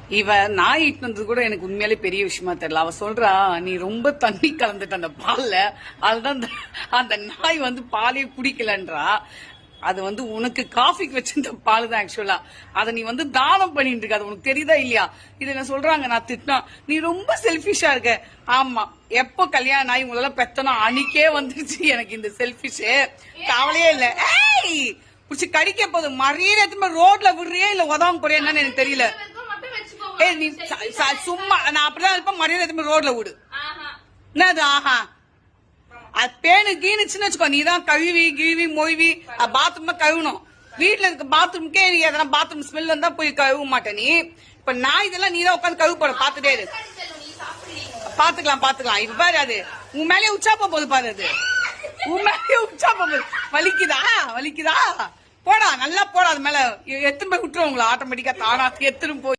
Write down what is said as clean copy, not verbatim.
இவ நாய் இட்டுனது கூட எனக்கு உண்மையாலே பெரிய விஷயமா தெரியல. அவ சொல்றா நீ ரொம்ப தண்ணி கலந்துட்ட அந்த பால்ல, அதுதான் அந்த நாய் வந்து பாலே குடிக்கலன்றா. அது வந்து உனக்கு காஃபிக்கு வச்சிருந்த பால் தான் ஆக்சுவலா. அதை நீ வந்து தானம் பண்ணிட்டு இருக்க, அது உனக்கு தெரியுதா இல்லையா? இது என்ன சொல்றாங்க, நான் திட்டினா நீ ரொம்ப செல்பிஷா இருக்க. ஆமா, எப்போ கல்யாணம் ஆகி உங்களால பெத்தனோ அன்னைக்கே வந்துருச்சு எனக்கு இந்த செல்பிஷ். கவலையே இல்ல. ஏய் புடிச்சு கடிக்க போது மரியாதை ரோட்ல விடுறியே இல்ல உதவம் போறியா என்னன்னு எனக்கு தெரியல. ஏய் நீ சும்மா நான் அப்படிதான் இருப்பேன். மரியாதை ரோட்ல விடு. என்னது ஆஹா? அது பேனு கீனுச்சுன்னு வச்சுக்கோ, நீதான் கழுவி கிழுவி மொய்வி பாத்ரூம் கழுவணும். வீட்டுல இருக்க பாத்ரூம்க்கே நீ எதனா பாத்ரூம் ஸ்மெல் வந்தா போய் கழுவ மாட்டேன் நீ. இப்ப நான் இதெல்லாம் நீதான் உட்காந்து கழுவு போட பாத்துட்டே இரு. பாத்துக்கலாம் இப்ப பாரு, அது உன் மேலே உச்சாப்ப போது பாரு, அது உன் மேலே உச்சாப்ப போது. வலிக்குதா போடா, நல்லா போடா. அது மேல எத்தனை போய் விட்டுருவோங்களா ஆட்டோமேட்டிக்கா தானா எத்தனை போய்